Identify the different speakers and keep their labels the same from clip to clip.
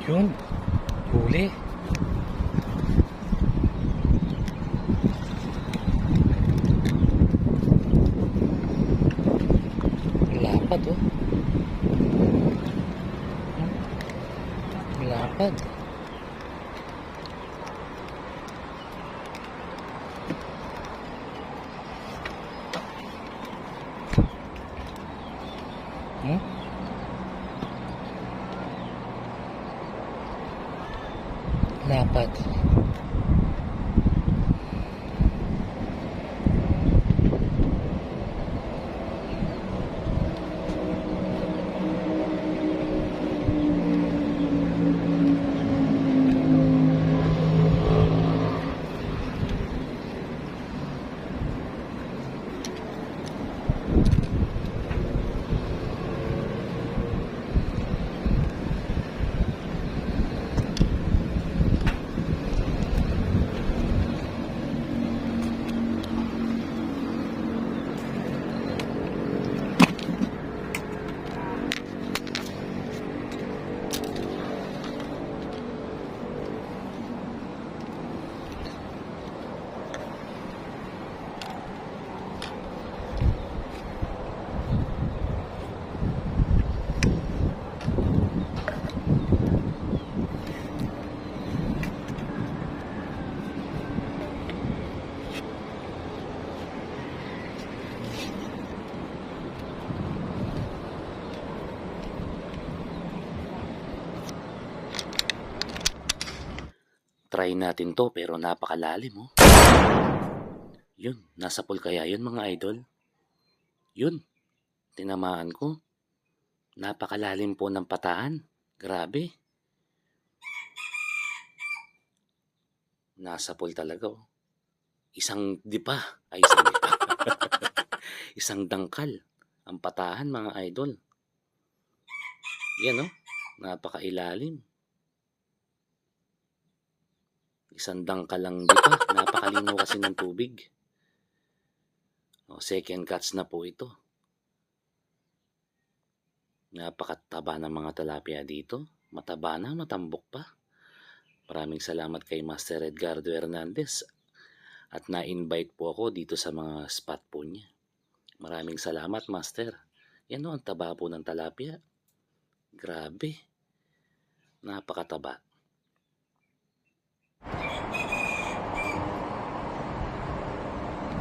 Speaker 1: Yun, huli. Lapad oh. Lapad. Lapad. Try natin to pero napakalalim oh. Yun, nasa pool kaya yun mga idol. Yun, tinamaan ko. Napakalalim po ng patahan. Grabe. Nasa pool talaga oh. Isang dipa. Ay, isang dipa. Isang dangkal. Ang patahan mga idol. Yan oh, napakailalim. Isang dangkal lang dipa. Napakalinaw kasi ng tubig. O, second catch na po ito. Napakataba ng mga tilapia dito. Mataba na, matambok pa. Maraming salamat kay Master Edgardo Hernandez. At na-invite po ako dito sa mga spot po niya. Maraming salamat, Master. Yan o, ang taba po ng tilapia. Grabe. Napakataba.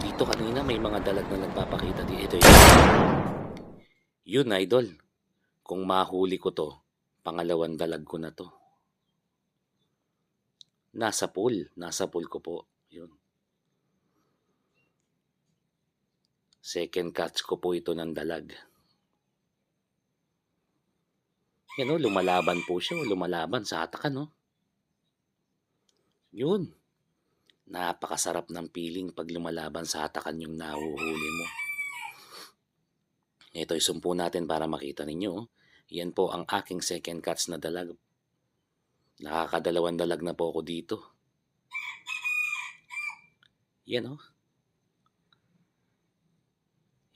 Speaker 1: Dito kanina may mga dalag na nagpapakita dito. Yun, idol. Kung mahuli ko to, pangalawang dalag ko na to. Nasa pool ko po. Yun. Second catch ko po ito ng dalag. Yan o, lumalaban po siya. Lumalaban sa hatakan, no? Yun. Napakasarap ng feeling pag lumalaban sa hatakan yung nahuhuli mo. Ito isumpo natin para makita ninyo. Yan po ang aking second catch na dalag. Nakakadalawang dalag na po ako dito. Yan o.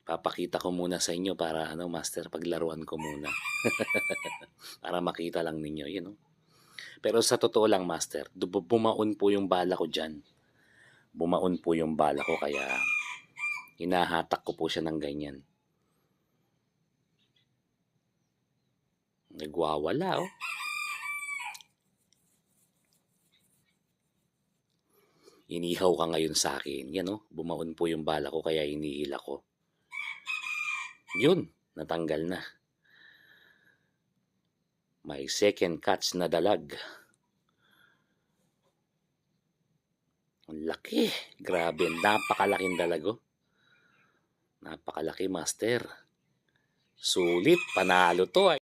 Speaker 1: Ipapakita ko muna sa inyo para master, paglaruan ko muna. Para makita lang ninyo. Yan o. Pero sa totoo lang, master, bumaon po yung bala ko dyan. Bumaon po yung bala ko kaya hinahatak ko po siya ng ganyan. Nagwawala oh. Inihaw ka ngayon sa akin. Yan oh, bumaon po yung bala ko kaya hinihila ko. Yun, natanggal na. May second catch na dalag. Ang laki. Grabe, napakalaking dalag oh. Napakalaki, master. Sulit, panalo to ay.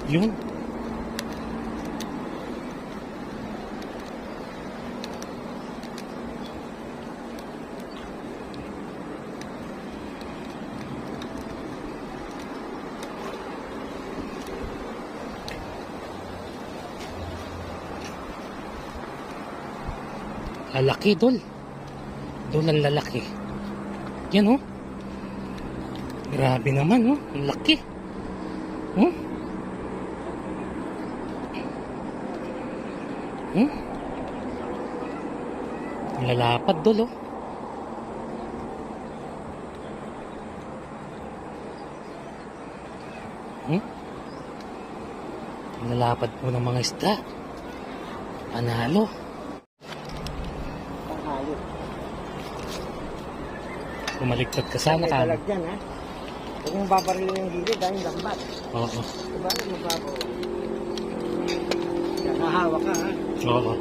Speaker 2: Yun. Lalaki, Dol. Dol ang lalaki. Yan, oh. Grabe naman, oh. Ang laki. Hmm? Hmm? Lalapad, Dol, oh. Hmm? Lalapad po ng mga isda. Panalo. Kumaligtad ka sana ka.
Speaker 3: Dalag dyan, ha? Huwag mong babarilin yung gilid dahil lambat.
Speaker 2: Oo.
Speaker 3: Diba? Magbabaw. Nakahawa ka, ha?
Speaker 2: Oo.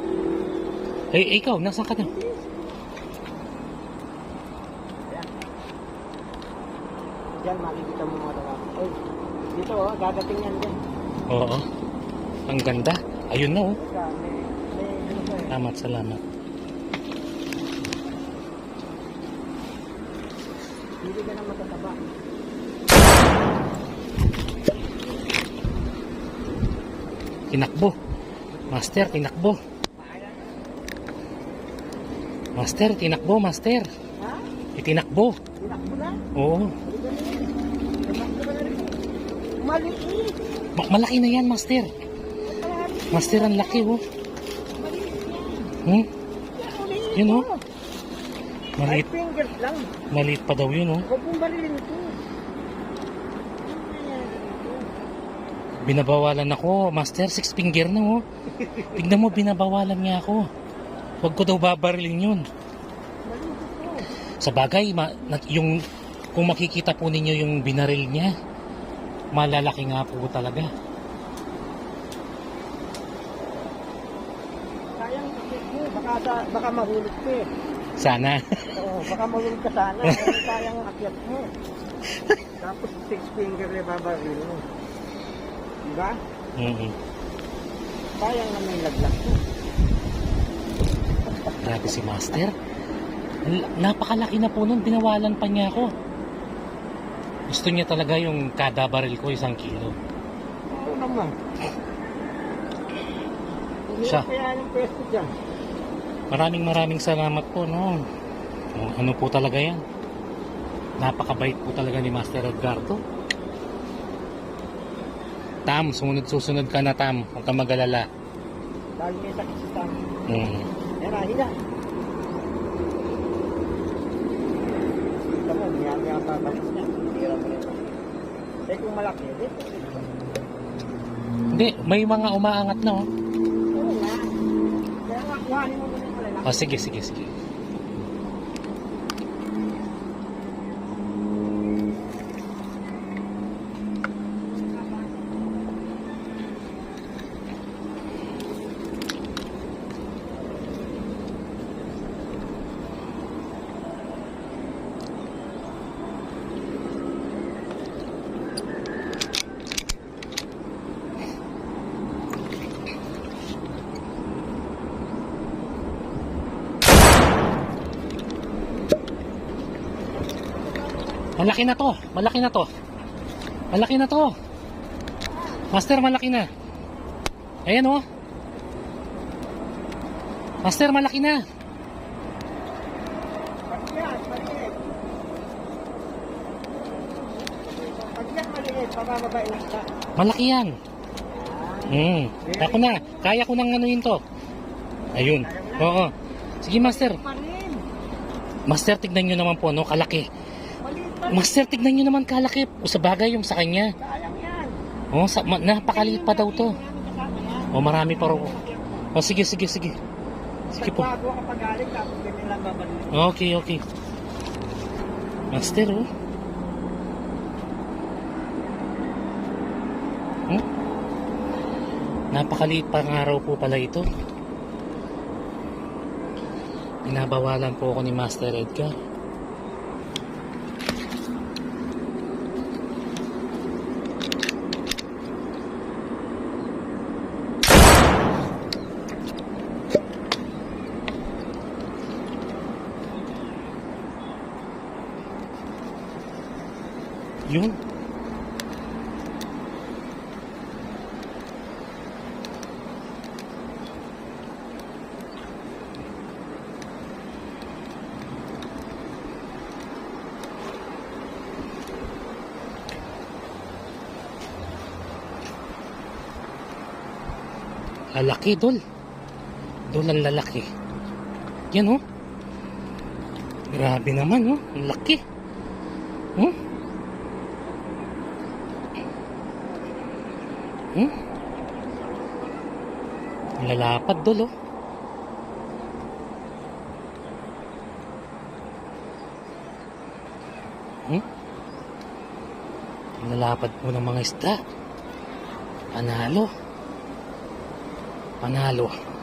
Speaker 2: Eh, ikaw, nasaan ka na?
Speaker 3: Diyan, makikita mo mga dalag. Uy, dito, oh, dadating yan dyan.
Speaker 2: Oo. Ang ganda. Ayun na, oh.
Speaker 3: Teka, ano ka, eh.
Speaker 2: Salamat, salamat.
Speaker 3: Hindi ka na matataba.
Speaker 2: Tinakbo. Master, tinakbo. Master, tinakbo, master.
Speaker 3: Ha?
Speaker 2: Itinakbo.
Speaker 3: Tinakbo na?
Speaker 2: Oo.
Speaker 3: Tinakbo ka na rin. Maliit.
Speaker 2: Malaki na yan, master. Master, ang laki, oh. Hmm? Yun, oh. Maliit.
Speaker 3: 5 fingers lang.
Speaker 2: Maliit pa daw yun, oh.
Speaker 3: Huwag mong barilin ito.
Speaker 2: Binabawalan ako, master. 6 finger na, oh. Tignan mo, binabawalan niya ako. Huwag ko daw babarilin yun. Sa bagay, yung, kung makikita po ninyo yung binaril niya, malalaki nga po talaga.
Speaker 3: Sayang sakit mo. Baka mahulog ka eh.
Speaker 2: Sana.
Speaker 3: Oo, baka mahulog ka sana. Sayang akyat mo. Tapos 6 finger na babaril mo. Diba? Sayang na may laglag mo.
Speaker 2: Grabe si master. Napakalaki na po nun, binawalan pa niya ako. Gusto niya talaga yung kada baril ko 1 kilo.
Speaker 3: Oo naman. Hindi
Speaker 2: Siya.
Speaker 3: kaya yung pwesto dyan.
Speaker 2: Maraming salamat po, no. Ano po talaga yan. Napakabait po talaga ni Master Edgardo. Tam, susunod ka na, Tam. Huwag ka mag-alala.
Speaker 3: Dahil may sakit sa tama. Yan, hila. Kita mo, miya babalik niya. Tira mo rin. Eh kung malaki, dito.
Speaker 2: Hindi, may mga umaangat na, oh.
Speaker 3: Oo nga. Kaya nga, kuhanin mo muna yung malalaki.
Speaker 2: Oh, sige. Malaki na to. Master, malaki na. Ayan, oh. Master, malaki na.
Speaker 3: Pagyan, maliit. Pagyan, maliit. Pabababain lang siya.
Speaker 2: Malaki yan. Ako na. Kaya ko nang anuhin to. Ayun. Oo. Sige, master.
Speaker 3: Pa rin.
Speaker 2: Master, tignan nyo naman po, no? Kalaki.
Speaker 3: Maliit pa rin.
Speaker 2: Master, tignan nyo naman kalaki. O sa bagay yung sa kanya.
Speaker 3: Sayang yan.
Speaker 2: Oh, napakaliit pa daw to. O, marami pa rin. O, sige. Sige po.
Speaker 3: Bago ka pagaling, tapos ganyan lang babalik.
Speaker 2: Okay. Master, oh. Napakaliit pa ng araw po pala ito. Binabawalan po ako ni Master Edgar. Yun. Lalaki, Dol. Dol ang lalaki. Yan, oh. Grabe naman, oh. Ang laki. Hmm? Hmm? Lalapad, Dol, oh. Hmm? Lalapad po ng mga isda. Panalo. Panalo.